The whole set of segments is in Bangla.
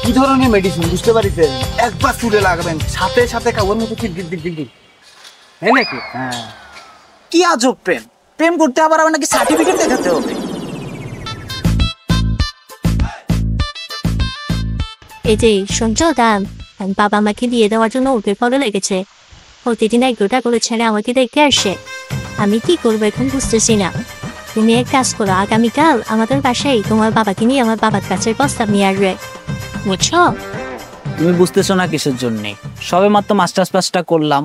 কি ধরনের মেডিসিন বুঝতে পারিছেন? একবার চুলে লাগাবেন সাথে সাথে কাগজের মতো টিক হ্যাঁ নাকি? হ্যাঁ। কি আজব প্রেম! প্রেম করতে আবার নাকি সার্টিফিকেট দেখাতে হবে? এই যে শুনছো দাম, বাবা আমাকে দিয়ে দেওয়ার জন্য ওদের ফলো লেগেছে। প্রতিদিন এক দুটা করে ছেড়ে আমাকে দেখতে আসে। আমি কি করবো এখন বুঝতেছি না। তুমি এক কাজ করো, আগামীকাল আমাদের বাসায় তোমার বাবাকে নিয়ে আমার বাবার কাছে প্রস্তাব নিয়ে আসবে, বুঝছো? তুমি বুঝতেছো না কিসের জন্যে? সবে মাত্র মাস্টার্স পাসটা করলাম,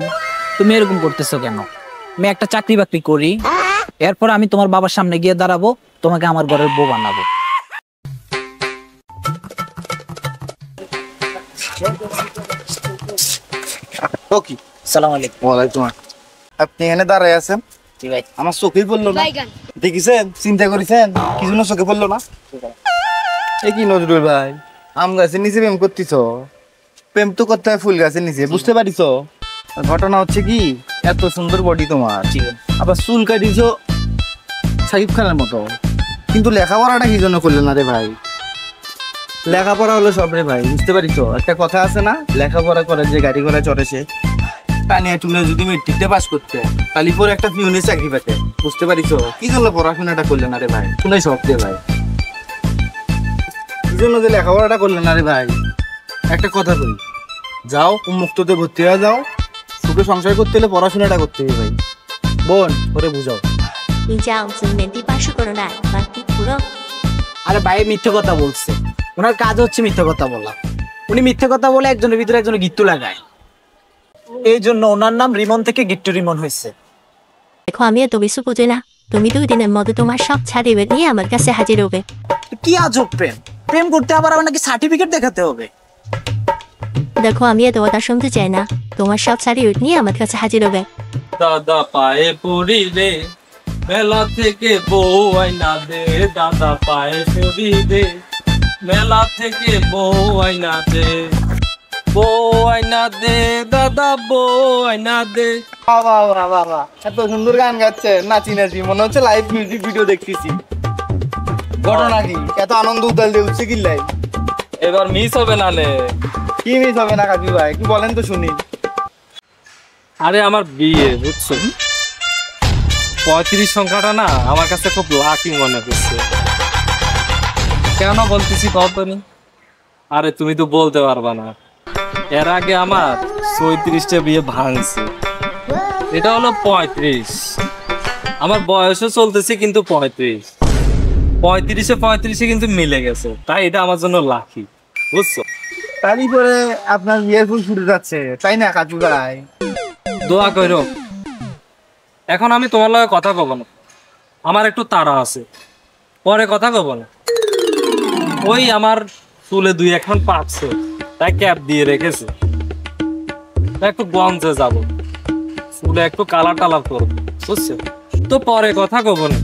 তুমি এরকম করতেছো কেন? আমি একটা চাকরি বাকরি করি, এরপর আমি তোমার বাবার সামনে গিয়ে দাঁড়াবো, তোমাকে আমার ঘরের বউ বানাবো। ওকে, আসসালামু আলাইকুম। ওয়ালাইকুম। আপনি এখানে দাঁড়ায় আছেন? জি ভাই। আমার চোখেই পড়লো না। দেখিছেন, চিন্তা করেছেন কি জন্য চোখে পড়লো না? এই কি নজরুল ভাই, আম গাছের নিচে প্রেম করতেছ? প্রেম তো করতে হয় ফুল গাছের নিচে, বুঝতে পারিস? ঘটনা হচ্ছে কি, এত সুন্দর বডি তোমার, আবার চুল কাটিছ সাকিব খানের মতো, কিন্তু লেখাপড়াটা কি জন্য করলে না রে ভাই? লেখাপড়া হলো সব রে ভাই, বুঝতে পারিস? একটা কথা আছে না, লেখাপড়া করে যে গাড়ি ঘোড়া চড়ে সে টানিয়া টুনে যদি মেট্রিকটা পাস করতে তাহলে পরে একটা পিউনের চাকরি পেতে, বুঝতে পারিস? কি জন্য পড়াশোনাটা করলে না রে ভাই? শুনে সব রে ভাই, কি জন্য যে লেখাপড়াটা করলে না রে ভাই? একটা কথা বলি, যাও উন্মুক্ততে ভর্তি হয়ে যাও, সুখে সংসার করতে হলে পড়াশোনাটা করতে হবে ভাই। বোন ওরে বুঝাও। 你这样子面对巴士过来，把你不让。 আরে ভাই মিথ্যে কথা বলছে, ওনার কাজ হচ্ছে মিথ্যে কথা বলা। উনি মিথ্যে কথা বলে একজনের ভিতরে একজনের গিট্টু লাগায়, এই জন্য ওনার নাম রিমন থেকে গিট্টু রিমন হয়েছে। দেখো আমি এত বেশি বুঝি না, তুমি 2 দিনের মধ্যে তোমার সব ছাড়িয়ে নিয়ে আমার কাছে হাজির হবে। কি আজব প্রেম! প্রেম করতে আবার নাকি সার্টিফিকেট দেখাতে হবে? দেখো আমি এত কথা শুনতে চাই না, তোমার সব ছাড়িয়ে নিয়ে আমার কাছে হাজির হবে। দাদা পায়ে পড়ি রে, মেলা থেকে বউ আইনা দে, দাদা পায়ে পড়ি রে, মেলা থেকে বউ আইনা দে, বউ আইনা দে, দাদা বউ আইনা দে। বাবা বাবা বাবা, এত সুন্দর গান গাচ্ছে, নাচি নাচি মনে হচ্ছে লাইভ মিউজিক ভিডিও দেখতেছি। ঘটনা কি, এত আনন্দ উদ্দাল দিয়ে উঠছে কি লাই? এবার মিস হবে না নে। কি মিস হবে না কাজী ভাই, কি বলেন তো শুনি। আরে আমার বিয়ে, বুঝছো? 35 সংখ্যাটা না আমার কাছে খুব লাকি মনে হচ্ছে। কেন বলতেছি ততনি? আরে তুমি তো বলতে পারবা না, এর আগে আমার 34টা বিয়ে ভাঙছে, এটা হলো 35। আমার বয়সও চলতেছে কিন্তু 35 কিন্তু মিলে গেছে, তাই এটা আমার জন্য লাকি, বুঝছো? তারই পরে আপনার বিয়ের ফুল ফুটে যাচ্ছে, তাই না কাজু ভাই? দোয়া করো। এখন আমি তোমার লগে কথা কব না, আমার একটু তাড়া আছে, পরে কথা কব না। ওই আমার চুলে 2-1 পাকছে, তাই ক্যাপ দিয়ে রেখেছে, তাই একটু গঞ্জে যাব, চুলে একটু কালার টালার করবো, বুঝছো? তো পরে কথা কব না।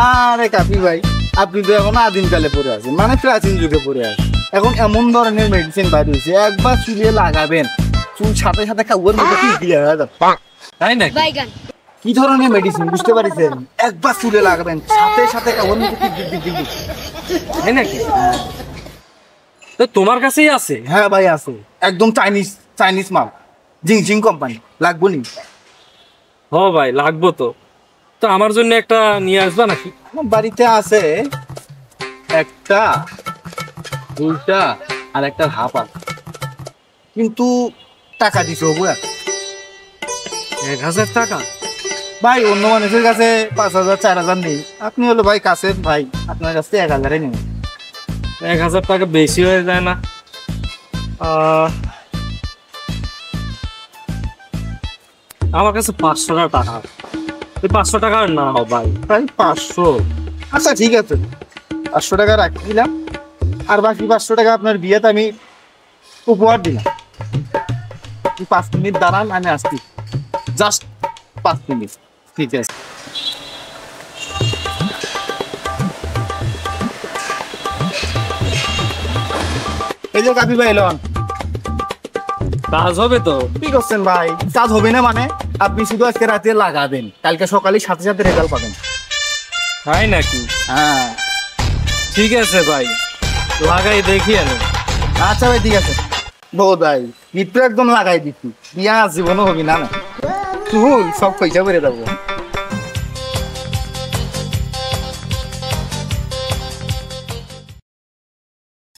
আরে কাপি ভাই, আপনি তো এখন আদিমকালে পড়ে আছেন, মানে প্রাচীন যুগে পড়ে আছেন। এখন এমন ধরনের মেডিসিন বাইর হয়েছে, একবার চুলে লাগাবেন চুল সাথে সাথে কাউর মতো কি দিয়ে হয়ে যাবে, তাই নাকি? কি ধরনের মেডিসিন বুঝতে পারিছেন? একবার চুলে লাগাবেন সাথে সাথে কাউর মতো কি, তাই নাকি? তো তোমার কাছেই আছে? হ্যাঁ ভাই আছে, একদম চাইনিজ মাল, জিং কোম্পানি, লাগবো নি? হ ভাই লাগবো তো। তো আমার জন্য একটা নিয়ে আসবা নাকি? আমার বাড়িতে আছে একটা, 2টা আর একটা হাফ আছে, কিন্তু টাকা দিছে হবো 1000 টাকা? ভাই। অন্য মানুষের কাছে 5000 4000 নেই, আপনি হলো ভাই কাছের ভাই, আপনার কাছে 1000 নেই। 1000 টাকা বেশি হয়ে যায় না? আমার কাছে 500 টাকা, 500 টাকা না ভাই। ভাই 500? আচ্ছা ঠিক আছে, 500 টাকা রাখি দিলাম, আর বাকি 500 টাকা আপনার বিয়েতে আমি উপহার দিলাম। 5 মিনিট দাঁড়ান, আমি আসছি, জাস্ট 5 মিনিট। ঠিক আছে। এই যে কাপি ভাই লন, কাজ হবে তো? কি করছেন ভাই? কাজ হবে না মানে? আপনি শুধু আজকে রাতে লাগাবেন, কালকে সকালে সাথে সাথে রেজাল্ট পাবেন। তাই নাকি? হ্যাঁ ঠিক আছে ভাই, লাগাই দেখি। আচ্ছা ভাই ঠিক আছে বহুত ভাই গিফট একদম লাগাই দিচ্ছি বিয়া জীবনও হবি না না চুল সব পয়সা করে দেবো